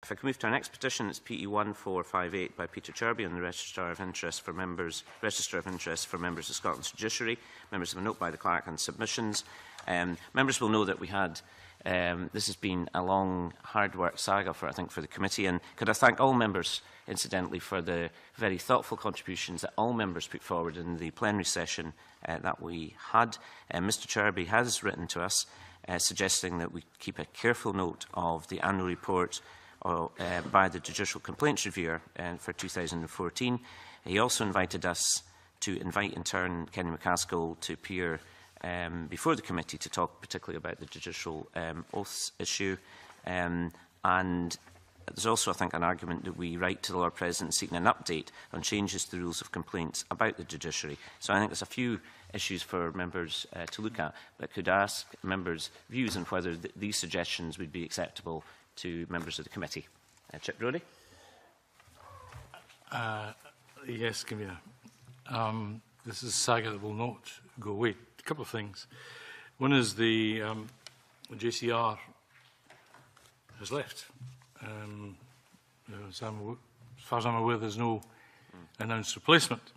If I can move to our next petition, it's PE1458 by Peter Chirby on the Register of Interest for Members of Scotland's Judiciary. Members have a note by the Clerk on submissions. Members will know that we had this has been a long, hard work saga for the committee, and could I thank all members, incidentally, for the very thoughtful contributions that all members put forward in the plenary session that we had. Mr Chirby has written to us suggesting that we keep a careful note of the annual report by the Judicial Complaints Reviewer for 2014. He also invited us to invite in turn Kenny MacAskill to appear before the committee to talk particularly about the judicial oaths issue. And there's also, I think, an argument that we write to the Lord President seeking an update on changes to the rules of complaints about the judiciary. So I think there's a few issues for members to look at, but could ask members' views on whether these suggestions would be acceptable to members of the committee. Chip Brodie? Yes, Convener. This is a saga that will not go away. A couple of things. One is the JCR has left. As far as I'm aware, there's no announced replacement.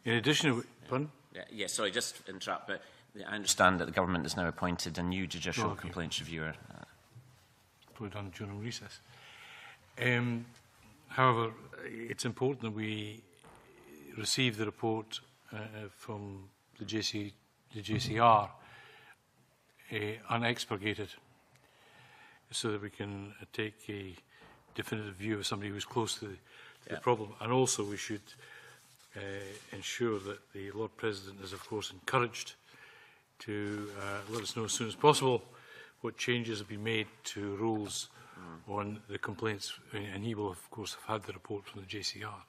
In addition, pardon? Yes, sorry, just to interrupt, but I understand that the government has now appointed a new Judicial Complaints Reviewer. Probably done during recess. However, it's important that we receive the report from the JCR unexpurgated, so that we can take a definitive view of somebody who's close to the problem. And also we should ensure that the Lord President is, of course, encouraged to let us know as soon as possible what changes have been made to rules on the complaints, and he will, of course, have had the report from the JCR.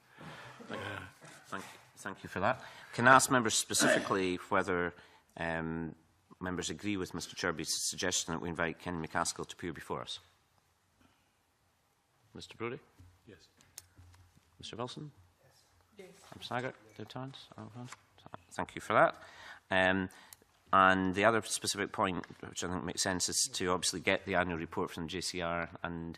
Thank you for that. Can I ask members specifically whether members agree with Mr Chirby's suggestion that we invite Kenny MacAskill to appear before us? Mr Brodie? Yes. Mr Wilson? Yes. Saggart? Thank you for that. And the other specific point, which I think makes sense, is to obviously get the annual report from the JCR, and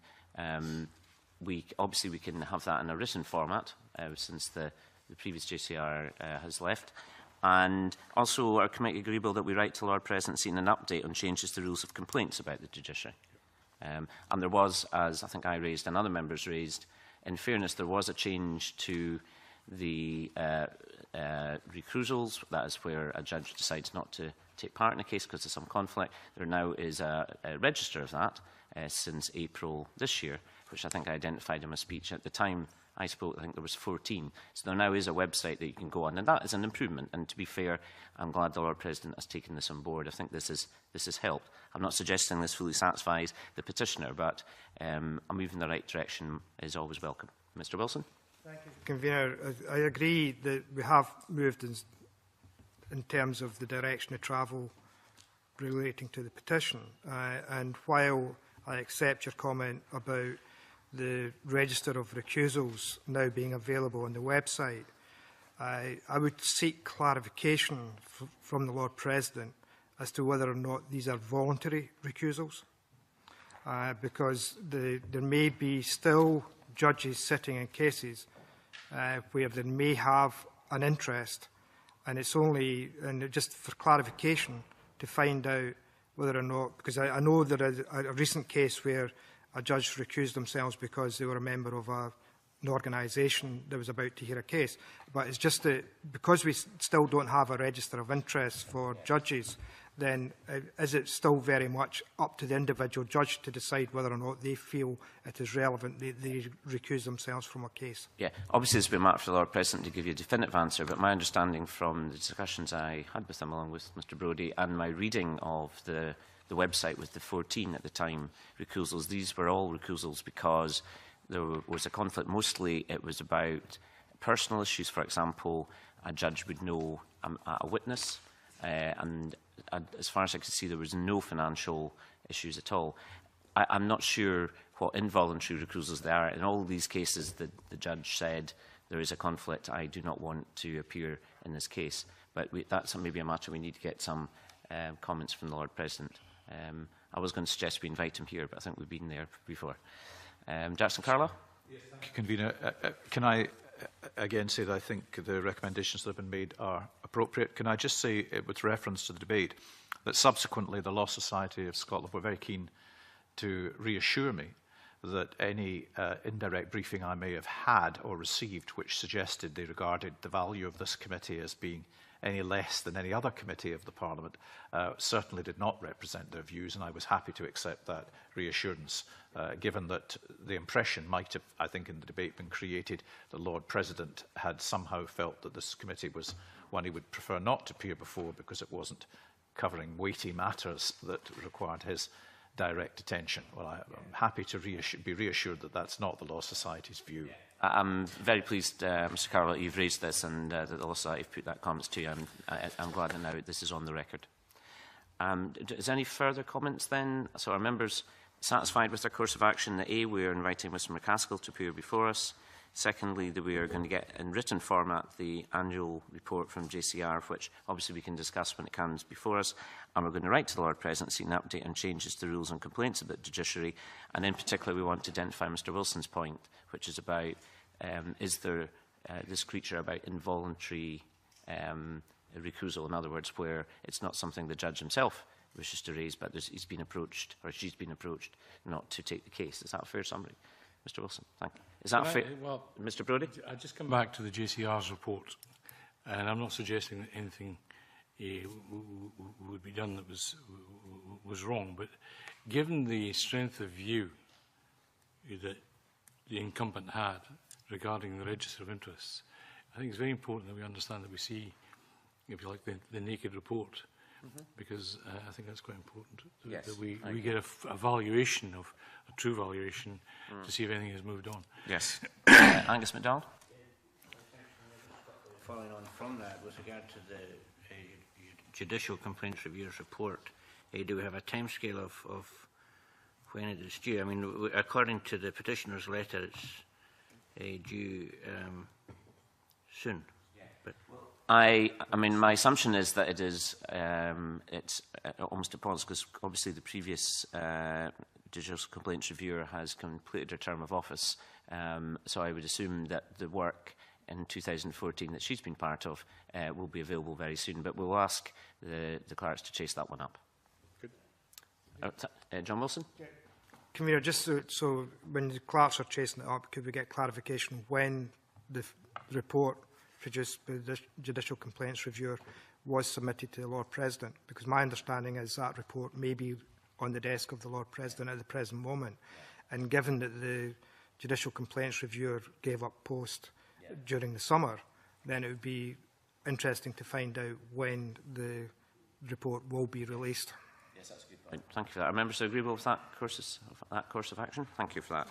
we can have that in a written format since the previous JCR has left. And also, our committee agreeable that we write to Lord President seeking an update on changes to rules of complaints about the judiciary. And there was, as I think I raised and other members raised, in fairness, there was a change to the recusals. That is where a judge decides not to take part in a case because of some conflict. There now is a register of that since April this year, which I think I identified in my speech. At the time I spoke, I think there was 14. So there now is a website that you can go on, and that is an improvement. And to be fair, I'm glad the Lord President has taken this on board. I think this has helped. I'm not suggesting this fully satisfies the petitioner, but a move in the right direction is always welcome. Mr Wilson? Thank you, Convener. I agree that we have moved in terms of the direction of travel relating to the petition. And while I accept your comment about the register of recusals now being available on the website, I would seek clarification from the Lord President as to whether or not these are voluntary recusals, because there may be still judges sitting in cases where they may have an interest, and it's only, and just for clarification, to find out whether or not, because I know there is a recent case where a judge recused themselves because they were a member of an organisation that was about to hear a case. But it's just that because we still don't have a register of interest for judges, then is it still very much up to the individual judge to decide whether or not they feel it is relevant they recuse themselves from a case? Yeah, obviously it's been a matter for the Lord President to give you a definitive answer, but my understanding from the discussions I had with him along with Mr Brodie and my reading of the website with the 14 at the time recusals, these were all recusals because there was a conflict. Mostly it was about personal issues. For example, a judge would know a witness, and as far as I could see, there was no financial issues at all. I'm not sure what involuntary recusals they are. In all these cases, the judge said there is a conflict. I do not want to appear in this case. But that's maybe a matter we need to get some comments from the Lord President. I was going to suggest we invite him here, but I think we've been there before. Jackson Carlow? Convener, can I again say that I think the recommendations that have been made are appropriate? Can I just say, with reference to the debate, that subsequently the Law Society of Scotland were very keen to reassure me that any indirect briefing I may have had or received which suggested they regarded the value of this committee as being any less than any other committee of the Parliament certainly did not represent their views, and I was happy to accept that reassurance, given that the impression might have, I think, in the debate been created the Lord President had somehow felt that this committee was one he would prefer not to appear before because it wasn't covering weighty matters that required his direct attention. Well, I'm happy to be reassured that that's not the Law Society's view. I'm very pleased, Mr Carlow, that you've raised this and that the Law Society have put that comments to you. I'm glad that now this is on the record. Is there any further comments then? So are members satisfied with our course of action? That A, we are inviting Mr MacAskill to appear before us. Secondly, that we are going to get in written format the annual report from JCR, which obviously we can discuss when it comes before us. And we're going to write to the Lord President seeking an update and changes to rules and complaints about the judiciary. And in particular, we want to identify Mr Wilson's point, which is about, is there this creature about involuntary recusal, in other words, where it's not something the judge himself wishes to raise, but he's been approached, or she's been approached, not to take the case. Is that a fair summary? Mr Wilson, thank you. Is that fair? Well, Mr Brodie? I just come back to the JCR's report, and I'm not suggesting that anything would be done that was wrong, but given the strength of view that the incumbent had regarding the register of interests, I think it's very important that we understand that we see, if you like, the naked report, because I think that's quite important, that we get a valuation, of a true valuation, to see if anything has moved on. Yes. Angus MacDonald? Following on from that, with regard to the Judicial Complaints Reviewer's report, do we have a timescale of when it is due? I mean, according to the petitioner's letter, it's due soon. But I mean, my assumption is that it is it's almost a pause, because obviously the previous Judicial Complaints Reviewer has completed her term of office. So I would assume that the work in 2014 that she's been part of will be available very soon. But we'll ask the clerks to chase that one up. Good. John Wilson? Convener, just so when the clerks are chasing it up, could we get clarification when the report produced by the Judicial Complaints Reviewer was submitted to the Lord President? Because my understanding is that report may be on the desk of the Lord President at the present moment. And given that the Judicial Complaints Reviewer gave up post during the summer, then it would be interesting to find out when the report will be released. Yes, that's a good point. Thank you for that. Are members agreeable with that course of action? Thank you for that.